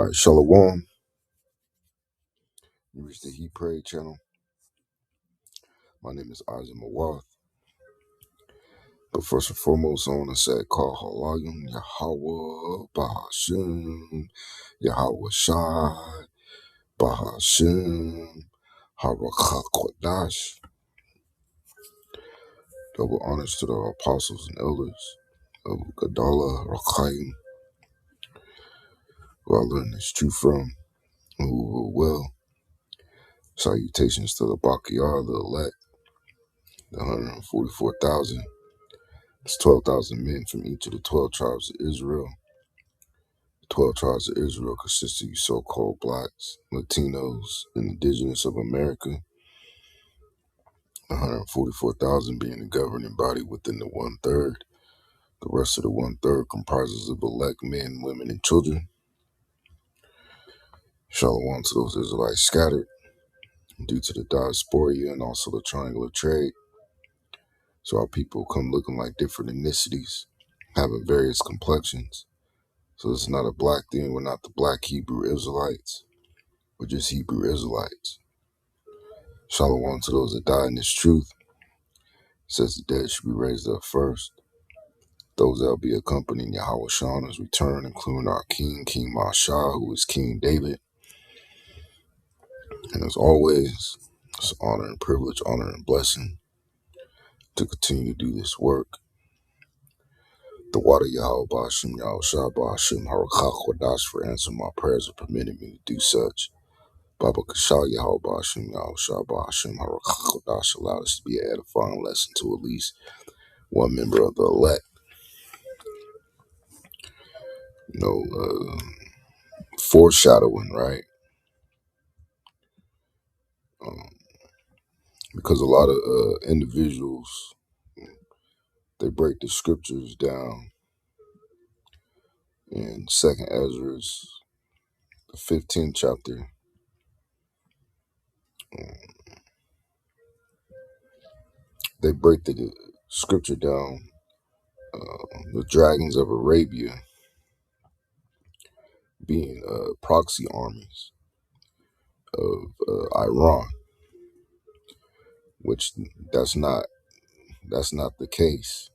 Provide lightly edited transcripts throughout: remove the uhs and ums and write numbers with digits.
All right, Shalom. You reached the He Prayed channel. My name is Isaac Mawath. But first and foremost, I want to say, call Halayim Yahweh Bahashim, Yahweh Shai Bahashim, Harakah Kodash. Double honors to the apostles and elders of Gadala Rakhaim, who I learned this truth from, and who will well. Salutations to the Bakiyah, the elect, the 144,000. It's 12,000 men from each of the 12 tribes of Israel. The 12 tribes of Israel consist of you so-called blacks, Latinos, and indigenous of America. 144,000 being the governing body within the one-third. The rest of the one-third comprises of elect men, women, and children. Shalom to those Israelites scattered due to the diaspora and also the triangular trade. So our people come looking like different ethnicities, having various complexions. So it's not a black thing. We're not the black Hebrew Israelites. We're just Hebrew Israelites. Shalom to those that die in this truth. It says the dead should be raised up first. Those that will be accompanying Yahweh Shah on his return, including our King, King Mashah, who is King David. And as always, it's an honor and privilege, honor and blessing to continue to do this work. The water Yahweh Ba'ashim, Yahweh Shah Ba'ashim, Harakah Kodash for answering my prayers and permitting me to do such. Baba Kashal Yahweh Ba'ashim, Yahweh Shah Ba'ashim, Harakah Kodash allowed us to be an edifying lesson to at least one member of the elect. Foreshadowing, right? Because a lot of individuals, they break the scriptures down in Second Ezra, the 15th chapter. They break the scripture down, the dragons of Arabia being proxy armies of Iran, which that's not the case.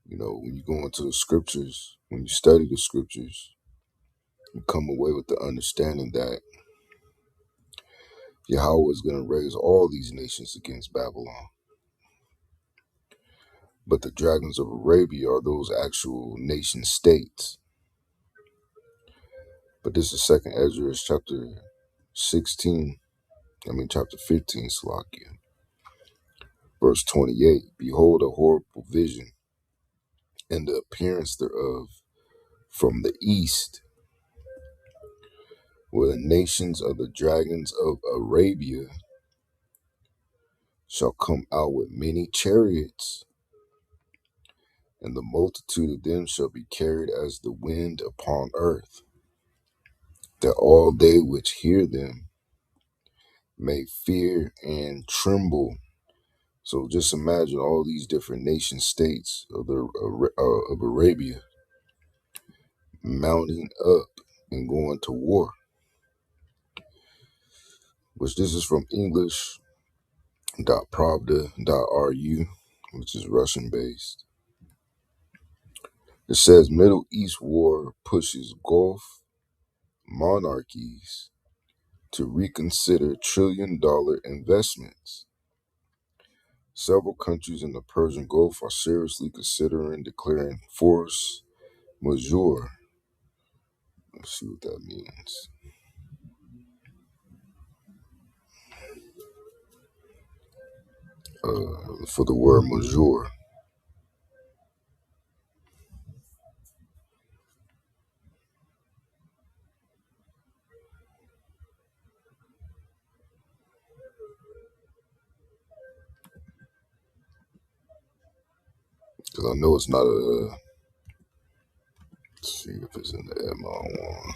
When you go into the scriptures, when you study the scriptures, you come away with the understanding that Yahweh is going to raise all these nations against Babylon. But the dragons of Arabia are those actual nation states. But this is Second Ezra chapter 15, Salakia. Verse 28, behold a horrible vision, and the appearance thereof from the east, where the nations of the dragons of Arabia shall come out with many chariots, and the multitude of them shall be carried as the wind upon earth, that all they which hear them may fear and tremble. So just imagine all these different nation states of Arabia mounting up and going to war. Which this is from English.pravda.ru, which is Russian based. It says Middle East war pushes Gulf monarchies to reconsider trillion-dollar investments. Several countries in the Persian Gulf are seriously considering declaring force majeure. Let's see what that means. For the word majeure. Because I know it's not a... Let's see if it's in the MI1.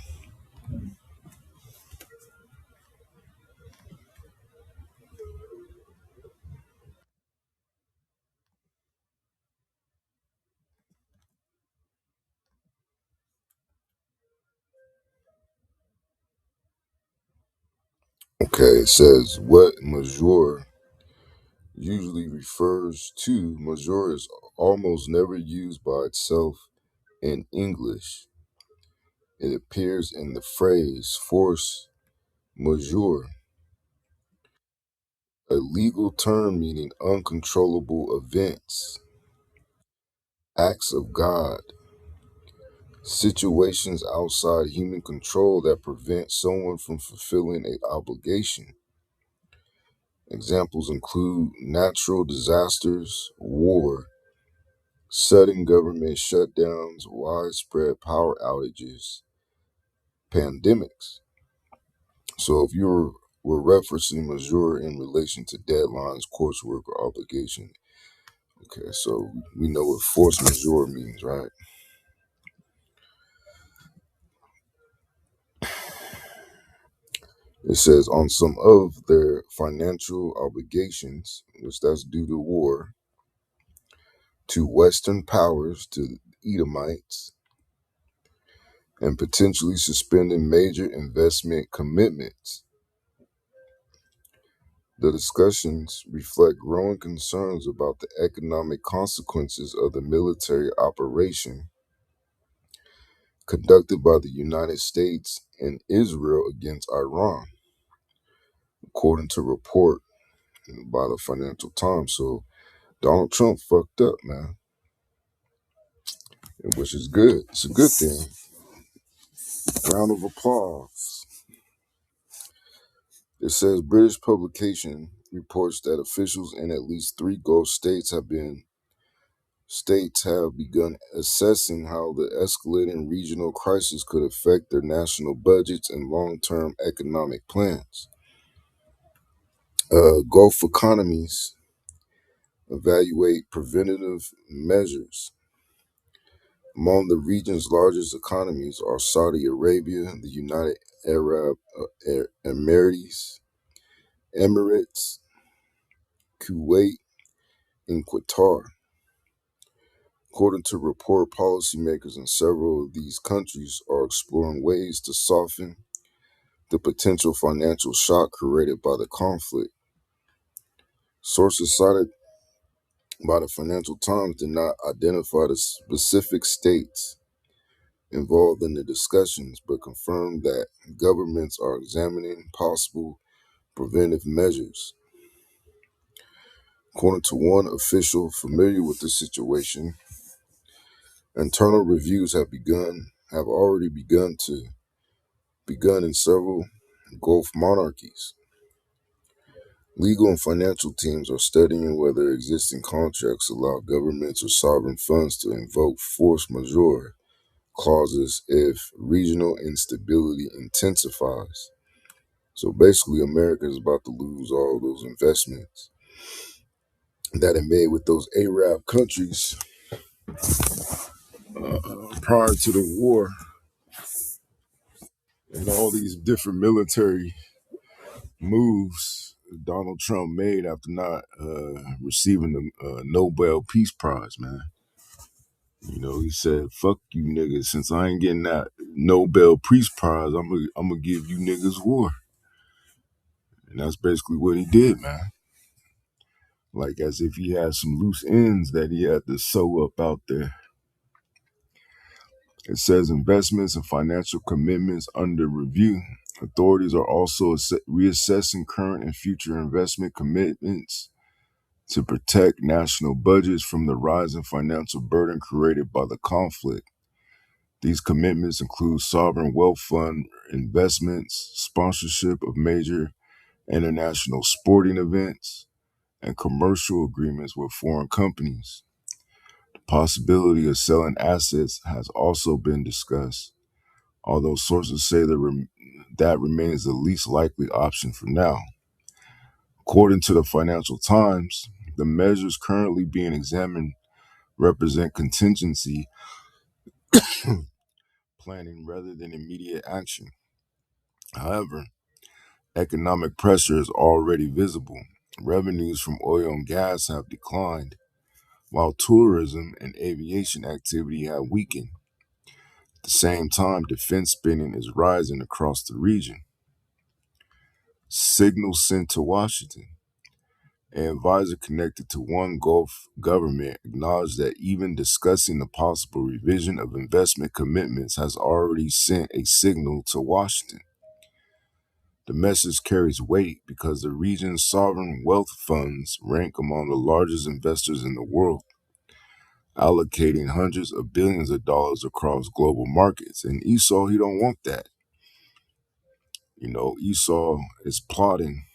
Okay, it says what major usually refers to. Major is almost never used by itself in English. It appears in the phrase force majeure, a legal term meaning uncontrollable events, acts of God, situations outside human control that prevent someone from fulfilling an obligation. Examples include natural disasters, war, sudden government shutdowns, widespread power outages, pandemics. So if were referencing majeure in relation to deadlines, coursework, or obligation, okay, so we know what force majeure means, right? It says on some of their financial obligations, which that's due to war, to Western powers, to Edomites, and potentially suspending major investment commitments. The discussions reflect growing concerns about the economic consequences of the military operation conducted by the United States and Israel against Iran, according to a report by the Financial Times. So Donald Trump fucked up, man, which is good. It's a good thing. Round of applause. It says British publication reports that officials in at least three Gulf states have begun assessing how the escalating regional crisis could affect their national budgets and long-term economic plans. Gulf economies evaluate preventative measures. Among the region's largest economies are Saudi Arabia, the United Arab Emirates, Kuwait, and Qatar. According to a report, policymakers in several of these countries are exploring ways to soften the potential financial shock created by the conflict. Sources cited by the Financial Times did not identify the specific states involved in the discussions, but confirmed that governments are examining possible preventive measures. According to one official familiar with the situation, internal reviews have already begun in several Gulf monarchies. Legal and financial teams are studying whether existing contracts allow governments or sovereign funds to invoke force majeure clauses if regional instability intensifies. So basically, America is about to lose all those investments that it made with those Arab countries prior to the war, and all these different military moves Donald Trump made after not receiving the Nobel Peace Prize, man. You know, he said, "Fuck you niggas. Since I ain't getting that Nobel Peace Prize, I'm gonna give you niggas war." And that's basically what he did, man. Like as if he had some loose ends that he had to sew up out there. It says investments and financial commitments under review. Authorities are also reassessing current and future investment commitments to protect national budgets from the rising financial burden created by the conflict. These commitments include sovereign wealth fund investments, sponsorship of major international sporting events, and commercial agreements with foreign companies. The possibility of selling assets has also been discussed, although sources say that remains the least likely option for now. According to the Financial Times, the measures currently being examined represent contingency planning rather than immediate action. However, economic pressure is already visible. Revenues from oil and gas have declined, while tourism and aviation activity have weakened. At the same time, defense spending is rising across the region. Signal sent to Washington. An advisor connected to one Gulf government acknowledged that even discussing the possible revision of investment commitments has already sent a signal to Washington. The message carries weight because the region's sovereign wealth funds rank among the largest investors in the world, allocating hundreds of billions of dollars across global markets. And Esau, he don't want that. Esau is plotting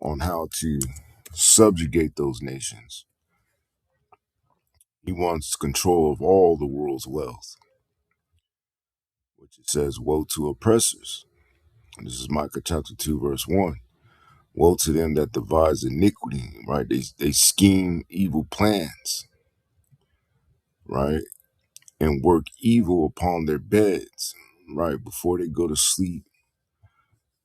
on how to subjugate those nations. He wants control of all the world's wealth, which it says, woe to oppressors. And this is Micah chapter 2, verse 1. Woe to them that devise iniquity, right? They scheme evil plans, right? And work evil upon their beds, right? Before they go to sleep,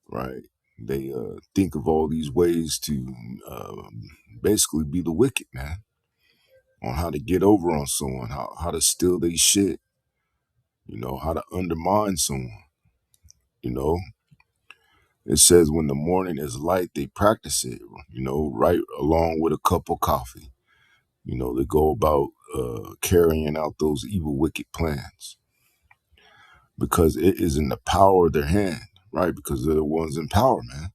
right? They think of all these ways to basically be the wicked, man, on how to get over on someone, how to steal their shit, how to undermine someone, you know. It says when the morning is light, they practice it, right along with a cup of coffee. They go about carrying out those evil, wicked plans because it is in the power of their hand, right? Because they're the ones in power, man.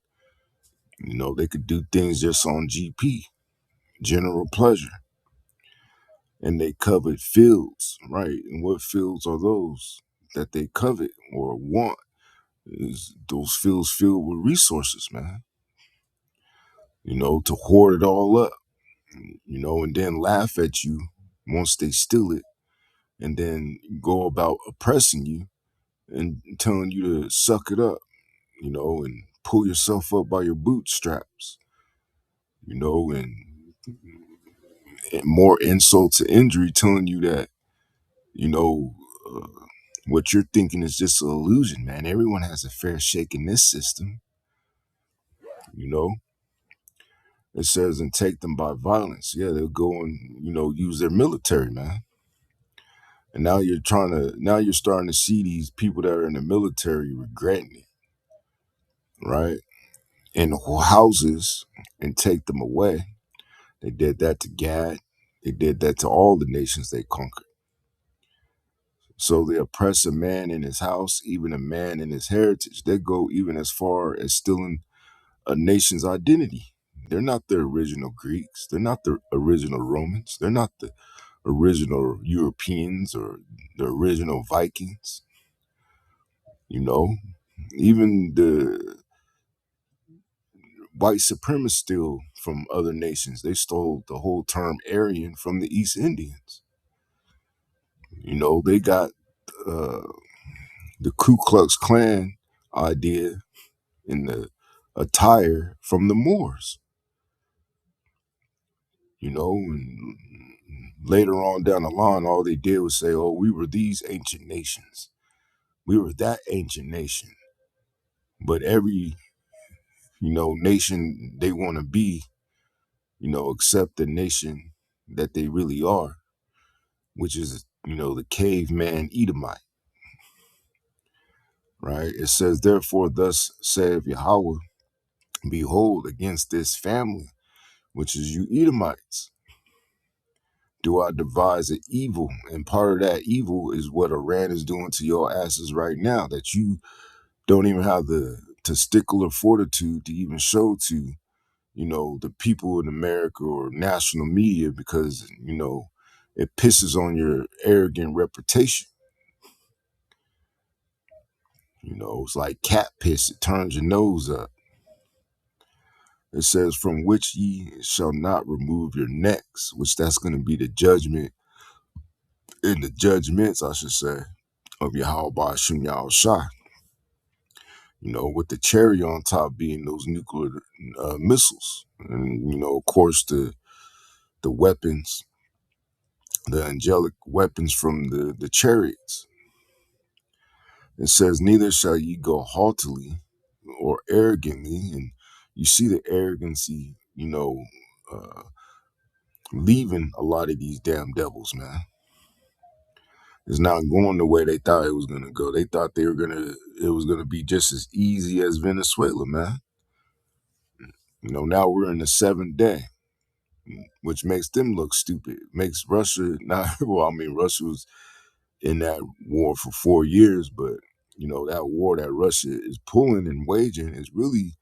They could do things just on GP, general pleasure. And they covet fields, right? And what fields are those that they covet or want? Is those fields filled with resources, man. To hoard it all up, and then laugh at you once they steal it, and then go about oppressing you and telling you to suck it up, and pull yourself up by your bootstraps, and more insult to injury, telling you that, you know, uh, what you're thinking is just an illusion, man. Everyone has a fair shake in this system, you know. It says, and take them by violence. Yeah, they'll go and, use their military, man. And now you're starting to see these people that are in the military regretting it, right? In houses and take them away. They did that to Gad. They did that to all the nations they conquered. So they oppress a man in his house, even a man in his heritage. They go even as far as stealing a nation's identity. They're not the original Greeks. They're not the original Romans. They're not the original Europeans or the original Vikings. Even the white supremacists steal from other nations. They stole the whole term Aryan from the East Indians. They got uh, the Ku Klux Klan idea in the attire from the Moors. And later on down the line, all they did was say, oh, we were these ancient nations. We were that ancient nation. But every, nation they want to be, except the nation that they really are, which is, the caveman Edomite, right? It says, therefore, thus saith Yahweh, behold, against this family, which is you Edomites, do I devise an evil? And part of that evil is what Iran is doing to your asses right now, that you don't even have the testicular fortitude to even show to, the people in America or national media because, it pisses on your arrogant reputation. It's like cat piss. It turns your nose up. It says, from which ye shall not remove your necks, which that's going to be the judgment in the judgments, I should say, of Yahweh Shem Shah. With the cherry on top being those nuclear missiles. And, of course, the weapons, the angelic weapons from the chariots. It says, neither shall ye go haughtily or arrogantly. And you see the arrogancy, leaving a lot of these damn devils, man. It's not going the way they thought it was gonna go. They thought it was gonna be just as easy as Venezuela, man. Now we're in the seventh day, which makes them look stupid. Makes Russia not well, I mean, Russia was in that war for 4 years, but that war that Russia is pulling and waging is really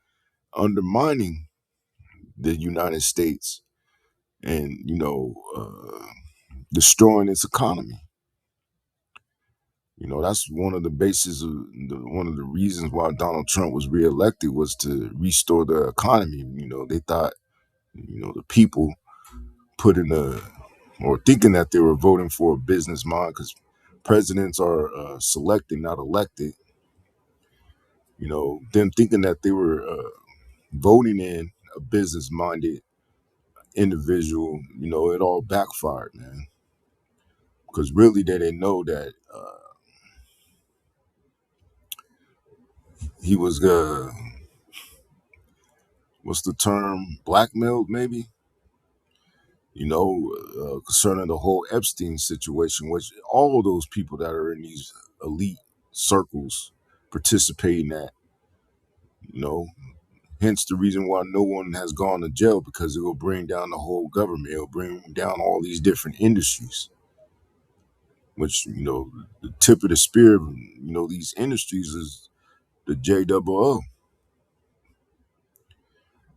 undermining the United States and destroying its economy. That's one of the bases of one of the reasons why Donald Trump was reelected was to restore the economy. They thought, the people put in a or thinking that they were voting for a business mind because presidents are selected, not elected. Them thinking that they were voting in a business minded individual, it all backfired, man. Because really, they didn't know that he was what's the term, blackmailed, maybe. Concerning the whole Epstein situation, which all those people that are in these elite circles participate in that. You know, Hence the reason why no one has gone to jail, because it will bring down the whole government. It'll bring down all these different industries, which, the tip of the spear of, these industries is the JOO.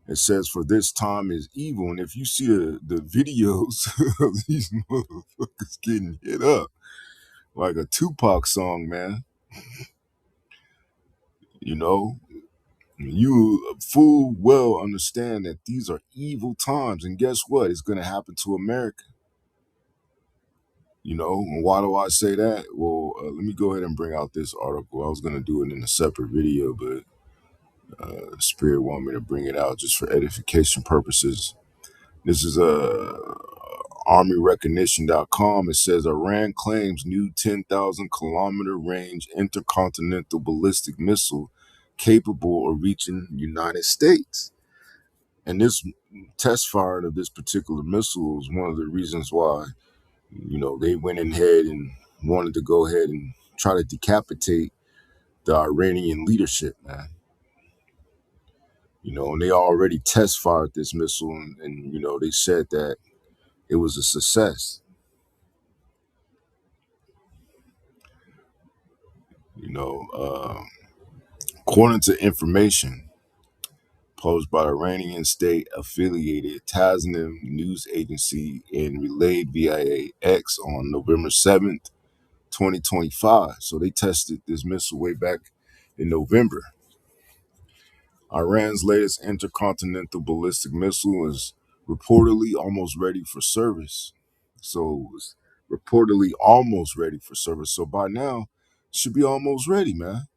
It says, for this time is evil. And if you see the videos of these motherfuckers getting hit up like a Tupac song, man, you know, you full well understand that these are evil times. And guess what? It's going to happen to America. And why do I say that? Well, let me go ahead and bring out this article. I was going to do it in a separate video, but Spirit wanted me to bring it out just for edification purposes. This is ArmyRecognition.com. It says Iran claims new 10,000 kilometer range intercontinental ballistic missile capable of reaching United States. And this test firing of this particular missile is one of the reasons why they went ahead and wanted to go ahead and try to decapitate the Iranian leadership, man. And they already test fired this missile, and they said that it was a success. According to information posted by the Iranian state-affiliated Tasnim news agency and relayed via X on November 7th, 2025. So they tested this missile way back in November. Iran's latest intercontinental ballistic missile is reportedly almost ready for service. So it's reportedly almost ready for service. So by now, it should be almost ready, man.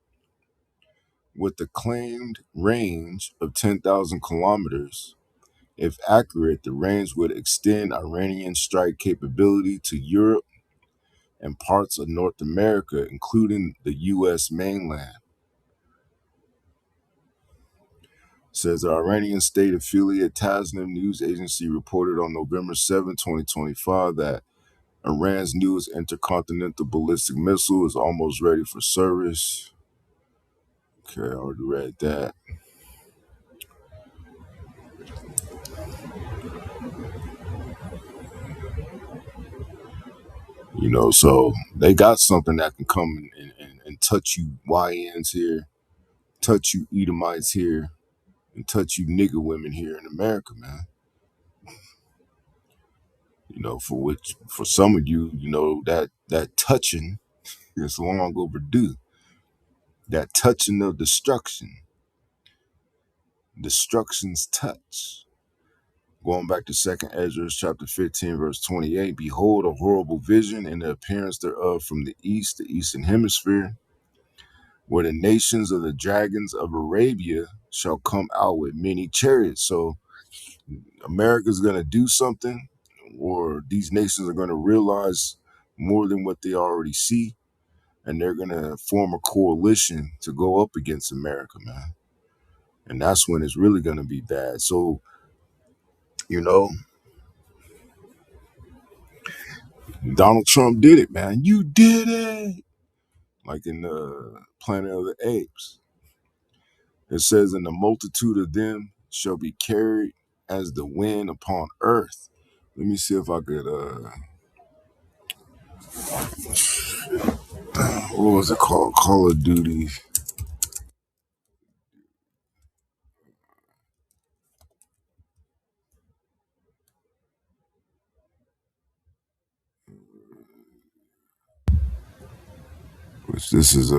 With the claimed range of 10,000 kilometers, if accurate, the range would extend Iranian strike capability to Europe and parts of North America, including the U.S. mainland. Says the Iranian state affiliate Tasnim news agency reported on November 7, 2025, that Iran's newest intercontinental ballistic missile is almost ready for service. Okay, I already read that. So they got something that can come and touch you YNs here, touch you Edomites here, and touch you nigger women here in America, man. For some of you, that touching is long overdue. That touching of destruction. Destruction's touch. Going back to 2nd Ezra chapter 15, verse 28, behold, a horrible vision in the appearance thereof from the east, the eastern hemisphere, where the nations of the dragons of Arabia shall come out with many chariots. So America's going to do something, or these nations are going to realize more than what they already see, and they're going to form a coalition to go up against America, man. And that's when it's really going to be bad. So, Donald Trump did it, man. You did it. Like in the Planet of the Apes. It says, "And the multitude of them shall be carried as the wind upon earth." Let me see if I could what was it called? Call of Duty. Which this is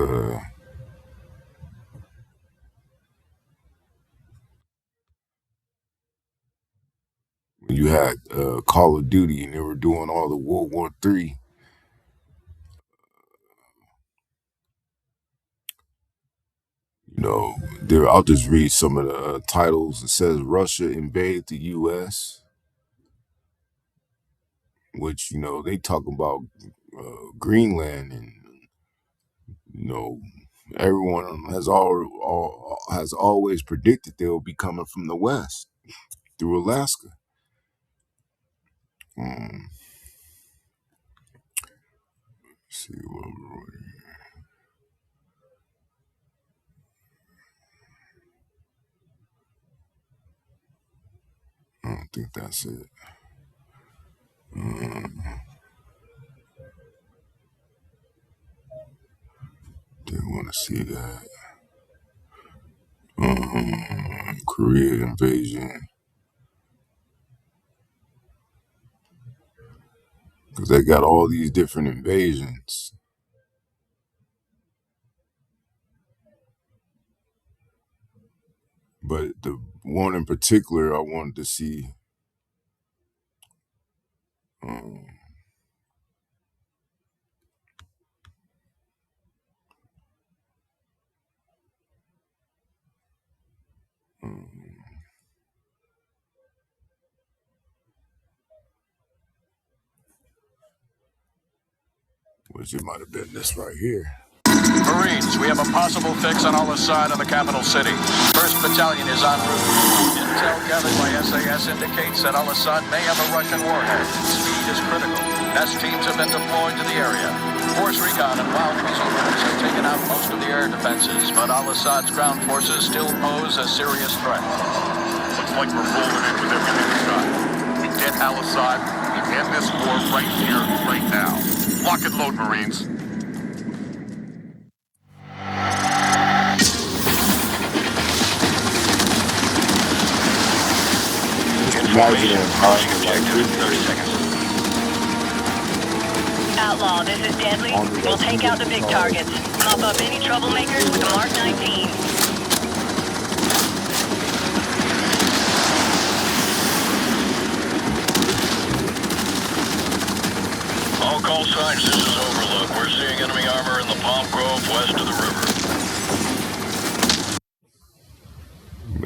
when you had Call of Duty and they were doing all the World War III. There. I'll just read some of the titles. It says Russia invaded the U.S., which they talk about Greenland, and you know everyone has always predicted they'll be coming from the west through Alaska. Um, see what I don't think that's it. Didn't want to see that. Korea invasion, because they got all these different invasions. But the one in particular I wanted to see, um, um, which it might have been this right here. Marines, we have a possible fix on Al-Assad in the capital city. 1st Battalion is en route. Intel gathered by SAS indicates that Al-Assad may have a Russian warhead. Speed is critical. Nest teams have been deployed to the area. Force Recon and Wild Weasel units have taken out most of the air defenses, but Al-Assad's ground forces still pose a serious threat. Looks like we're rolling in with everything we got. We get Al-Assad, we end this war right here, right now. Lock and load, Marines. Imagine Approaching objective in 30 seconds. Outlaw, this is Deadly. We'll take out the big targets. Mop up any troublemakers with the Mark 19. All call signs, this is Overlook. We're seeing enemy armor in the Palm Grove west of the river.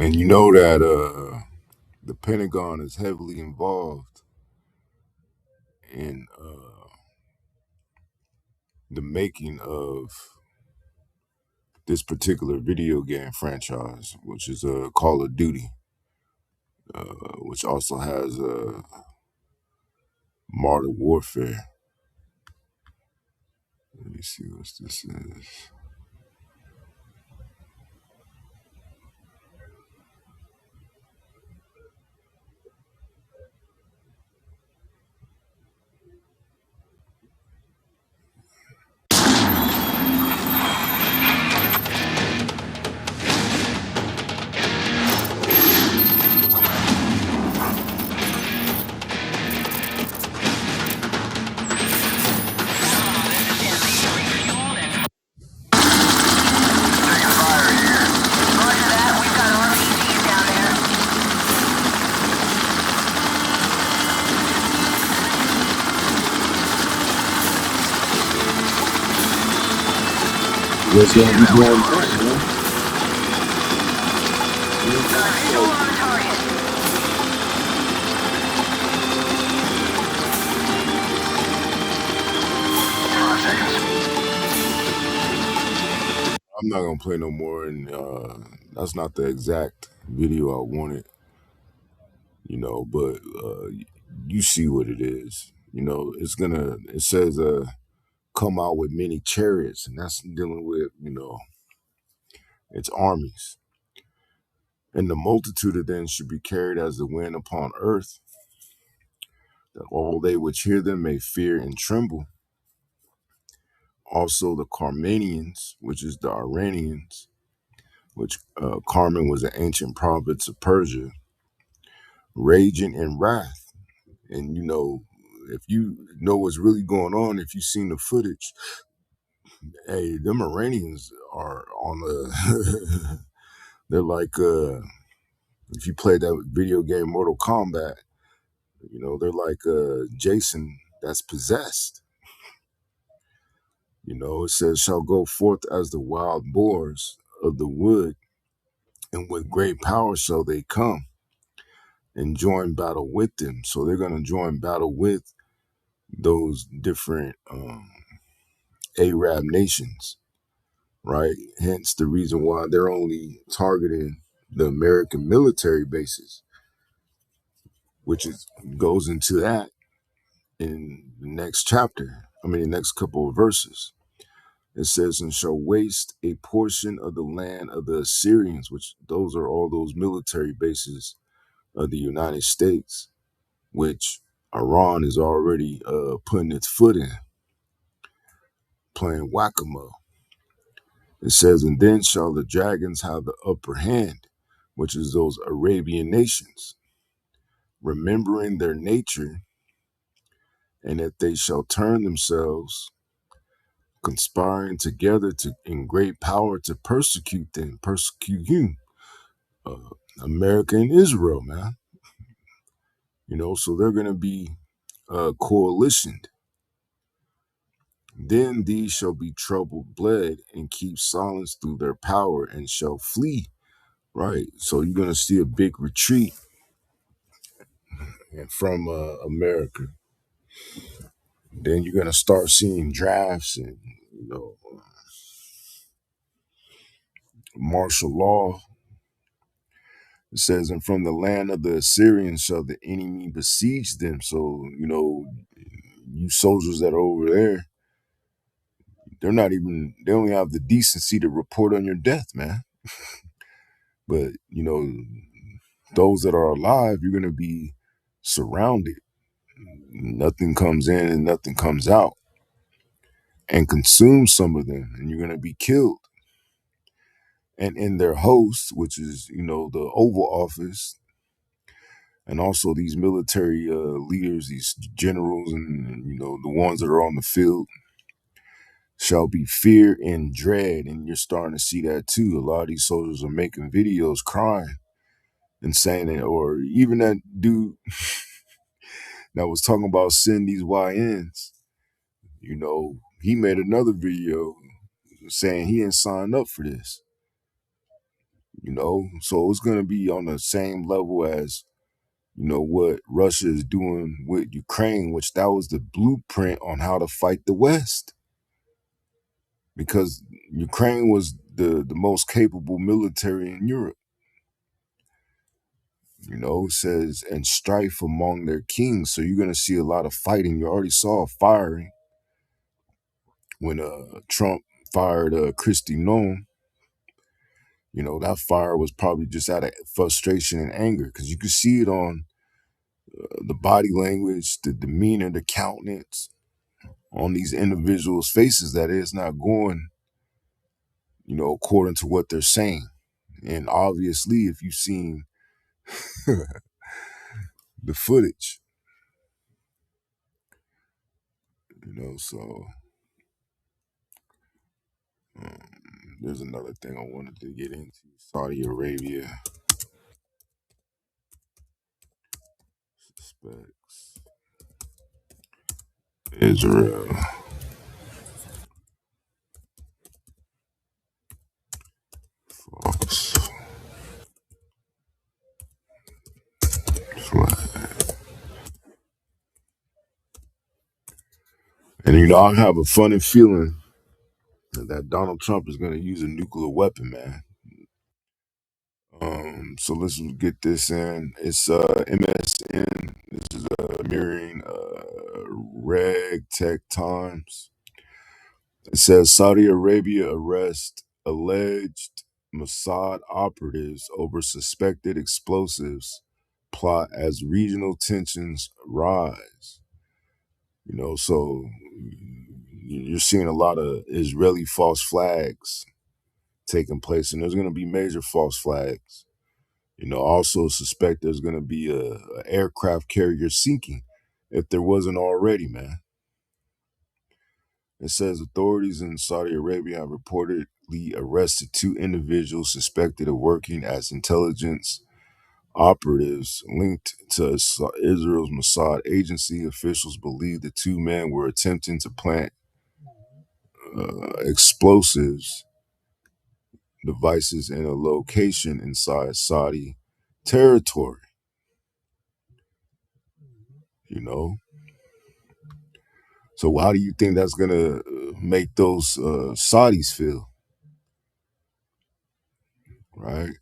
And you know that the Pentagon is heavily involved in the making of this particular video game franchise, which is Call of Duty, which also has Modern Warfare. Let me see what this is. What's gonna be going on, man? I'm not gonna play no more, and that's not the exact video I wanted, but you see what it is. It says come out with many chariots, and that's dealing with its armies. And the multitude of them should be carried as the wind upon earth, that all they which hear them may fear and tremble. Also the Carmanians, which is the Iranians, which Carmen was an ancient province of Persia, raging in wrath. And if you know what's really going on, if you've seen the footage, hey, them Iranians are on the they're like if you play that video game Mortal Kombat, they're like Jason that's possessed. It says, shall go forth as the wild boars of the wood, and with great power shall they come and join battle with them. So they're going to join battle with those different Arab nations, right? Hence the reason why they're only targeting the American military bases, which goes into that in the next chapter. The next couple of verses. It says, and shall waste a portion of the land of the Assyrians, which those are all those military bases of the United States, which Iran is already putting its foot in, playing whack-a-mole. It says, and then shall the dragons have the upper hand, which is those Arabian nations, remembering their nature, and that they shall turn themselves, conspiring together in great power to persecute you, America and Israel, man. So they're going to be coalitioned. Then these shall be troubled, bled, and keep silence through their power, and shall flee. Right. So you're going to see a big retreat from America. Then you're going to start seeing drafts and, martial law. It says, and from the land of the Assyrians shall the enemy besiege them. So, you soldiers that are over there, they don't have the decency to report on your death, man. But, those that are alive, you're going to be surrounded. Nothing comes in and nothing comes out, and consume some of them, and you're going to be killed. And in their hosts, which is, the Oval Office, and also these military leaders, these generals, and, the ones that are on the field, shall be fear and dread. And you're starting to see that too. A lot of these soldiers are making videos crying and saying it, or even that dude that was talking about sending these YNs, he made another video saying he didn't sign up for this. So it's going to be on the same level as, what Russia is doing with Ukraine, which that was the blueprint on how to fight the West. Because Ukraine was the most capable military in Europe. It says, and strife among their kings. So you're going to see a lot of fighting. You already saw firing when Trump fired Kristi Noem. That fire was probably just out of frustration and anger, because you could see it on the body language, the demeanor, the countenance on these individuals' faces, that it's not going, according to what they're saying. And obviously, if you've seen the footage, so there's another thing I wanted to get into. Saudi Arabia suspects Israel false flag. And I have a funny feeling that Donald Trump is going to use a nuclear weapon, man. So let's get this in. It's MSN. This is mirroring Reg Tech Times. It says Saudi Arabia arrests alleged Mossad operatives over suspected explosives plot as regional tensions rise. You know, so you're seeing a lot of Israeli false flags taking place, and there's going to be major false flags. You know, also suspect there's going to be a aircraft carrier sinking if there wasn't already, man. It says authorities in Saudi Arabia have reportedly arrested 2 individuals suspected of working as intelligence operatives linked to Israel's Mossad agency. Officials believe the 2 men were attempting to plant explosives devices in a location inside Saudi territory. You know, so how do you think that's gonna make those Saudis feel, right?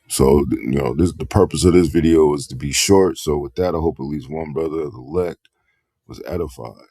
So you know, this the purpose of this video is to be short. So with that, I hope at least one brother elect was edified.